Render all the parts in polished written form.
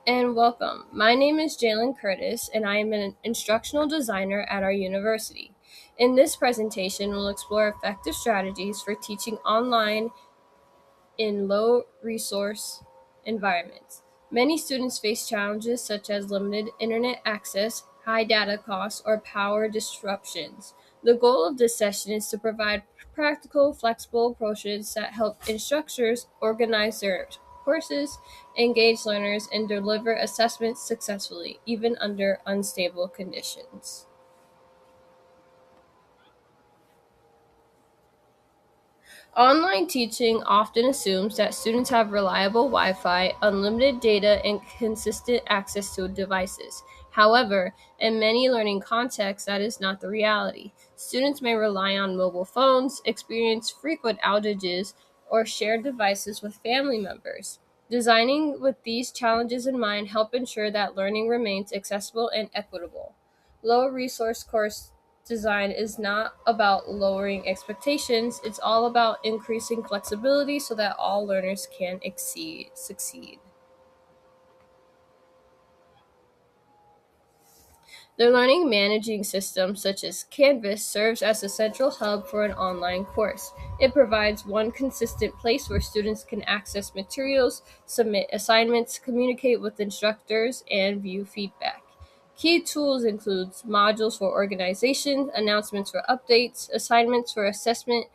and welcome. My name is Jalen Curtis, and I am an instructional designer at our university. In this presentation, we'll explore effective strategies for teaching online in low resource environments. Many students face challenges such as limited internet access, high data costs, or power disruptions. The goal of this session is to provide practical, flexible approaches that help instructors organize their courses, engage learners, and deliver assessments successfully, even under unstable conditions. Online teaching often assumes that students have reliable Wi Fi, unlimited data, and consistent access to devices. However, in many learning contexts, that is not the reality. Students may rely on mobile phones, experience frequent outages, or share devices with family members. Designing with these challenges in mind help ensure that learning remains accessible and equitable. Low resource course design is not about lowering expectations, it's all about increasing flexibility so that all learners can succeed. The learning managing system, such as Canvas, serves as a central hub for an online course. It provides one consistent place where students can access materials, submit assignments, communicate with instructors, and view feedback. Key tools include modules for organization, announcements for updates, assignments for assessment,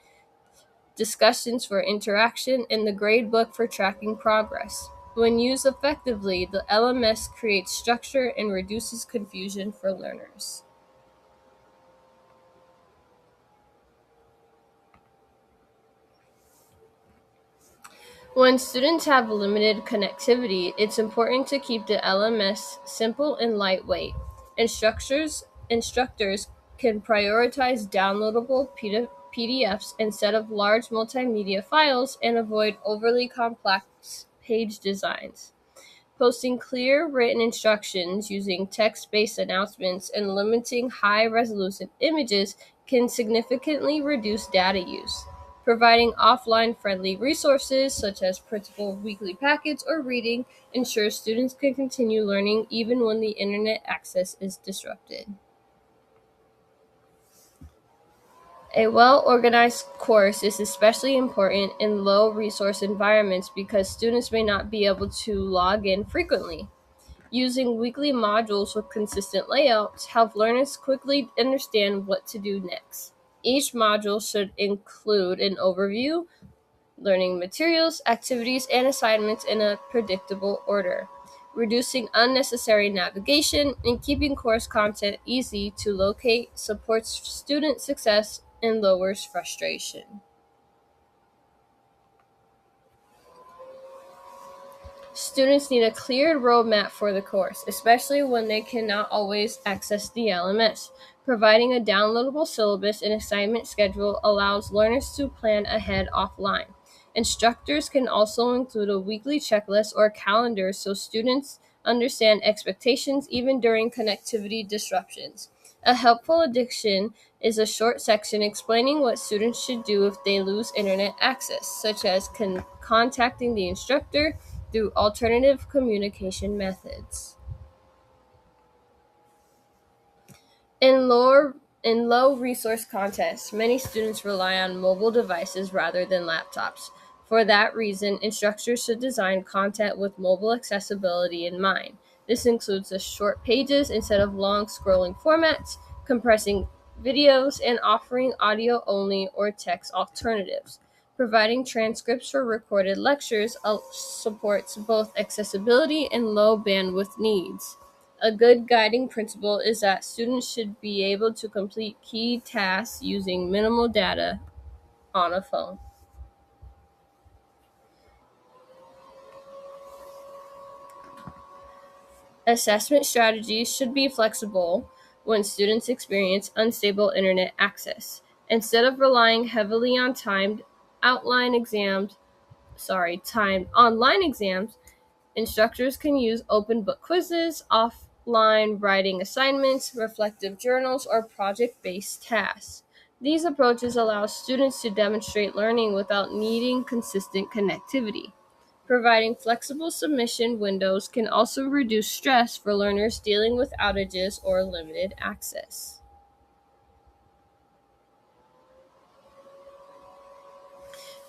discussions for interaction, and the gradebook for tracking progress. When used effectively, the LMS creates structure and reduces confusion for learners. When students have limited connectivity, it's important to keep the LMS simple and lightweight. Instructors can prioritize downloadable PDFs instead of large multimedia files and avoid overly complex page designs. Posting clear written instructions using text-based announcements and limiting high-resolution images can significantly reduce data use. Providing offline-friendly resources such as printable weekly packets or reading ensures students can continue learning even when the internet access is disrupted. A well-organized course is especially important in low-resource environments because students may not be able to log in frequently. Using weekly modules with consistent layouts help learners quickly understand what to do next. Each module should include an overview, learning materials, activities, and assignments in a predictable order, reducing unnecessary navigation and keeping course content easy to locate supports student success and lowers frustration. Students need a clear roadmap for the course, especially when they cannot always access the LMS. Providing a downloadable syllabus and assignment schedule allows learners to plan ahead offline. Instructors can also include a weekly checklist or calendar so students understand expectations even during connectivity disruptions. A helpful addition is a short section explaining what students should do if they lose internet access, such as contacting the instructor through alternative communication methods. In lower in low resource contexts, many students rely on mobile devices rather than laptops. For that reason, instructors should design content with mobile accessibility in mind. This includes the short pages instead of long scrolling formats, compressing videos, and offering audio only or text alternatives. Providing transcripts for recorded lectures supports both accessibility and low bandwidth needs. A good guiding principle is that students should be able to complete key tasks using minimal data on a phone. Assessment strategies should be flexible when students experience unstable internet access. Instead of relying heavily on outline exams, timed online exams, instructors can use open book quizzes, offline writing assignments, reflective journals, or project based tasks. These approaches allow students to demonstrate learning without needing consistent connectivity. Providing flexible submission windows can also reduce stress for learners dealing with outages or limited access.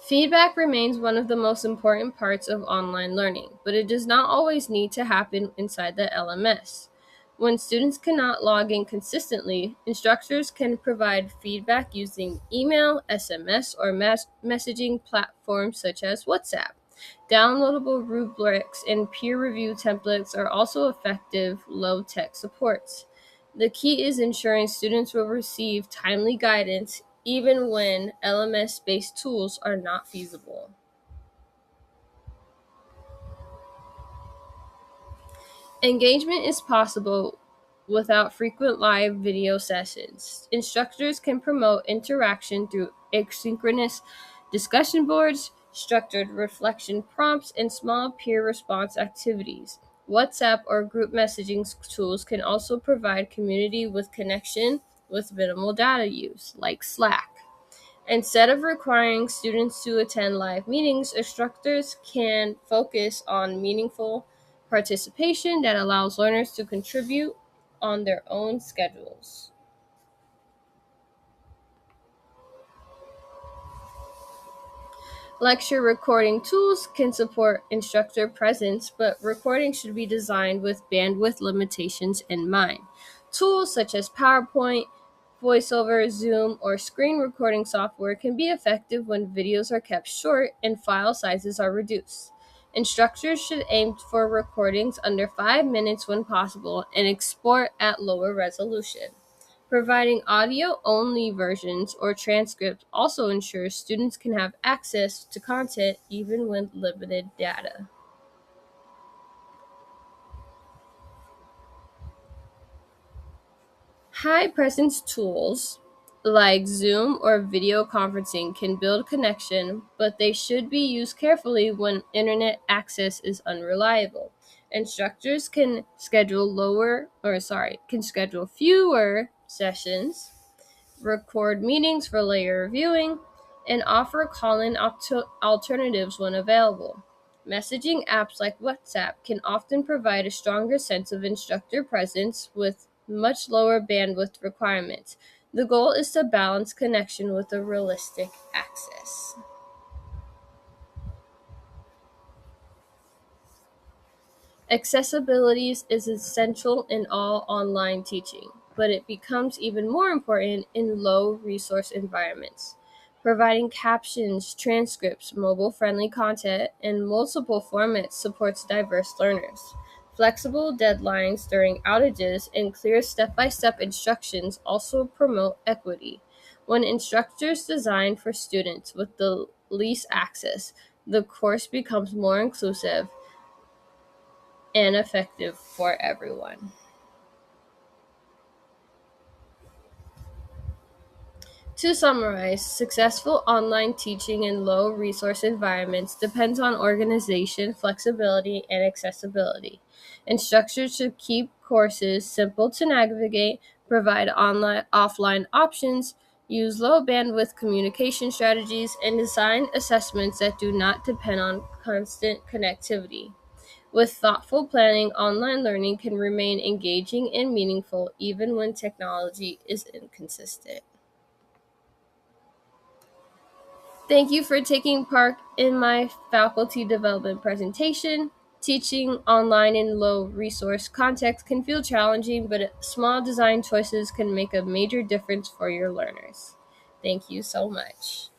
Feedback remains one of the most important parts of online learning, but it does not always need to happen inside the LMS. When students cannot log in consistently, instructors can provide feedback using email, SMS, or messaging platforms such as WhatsApp. Downloadable rubrics and peer review templates are also effective low tech supports. The key is ensuring students will receive timely guidance even when LMS based tools are not feasible. Engagement is possible without frequent live video sessions. Instructors can promote interaction through asynchronous discussion boards, structured reflection prompts, and small peer response activities. WhatsApp or group messaging tools can also provide community with connection with minimal data use, like Slack. Instead of requiring students to attend live meetings, instructors can focus on meaningful participation that allows learners to contribute on their own schedules. Lecture recording tools can support instructor presence, but recording should be designed with bandwidth limitations in mind. Tools such as PowerPoint, VoiceOver, Zoom, or screen recording software can be effective when videos are kept short and file sizes are reduced. Instructors should aim for recordings under 5 minutes when possible and export at lower resolution. Providing audio-only versions or transcripts also ensures students can have access to content even with limited data. High presence tools like Zoom or video conferencing can build connection, but they should be used carefully when internet access is unreliable. Instructors can schedule fewer sessions, record meetings for later viewing, and offer call-in alternatives when available. Messaging apps like WhatsApp can often provide a stronger sense of instructor presence with much lower bandwidth requirements. The goal is to balance connection with a realistic access. Accessibility is essential in all online teaching, but it becomes even more important in low resource environments. Providing captions, transcripts, mobile friendly content, and multiple formats supports diverse learners. Flexible deadlines during outages and clear step by step instructions also promote equity. When instructors design for students with the least access, the course becomes more inclusive and effective for everyone. To summarize, successful online teaching in low resource environments depends on organization, flexibility, and accessibility. Instructors should keep courses simple to navigate, provide online offline options, use low bandwidth communication strategies, and design assessments that do not depend on constant connectivity. With thoughtful planning, online learning can remain engaging and meaningful even when technology is inconsistent. Thank you for taking part in my faculty development presentation. Teaching online in low resource context can feel challenging, but small design choices can make a major difference for your learners. Thank you so much.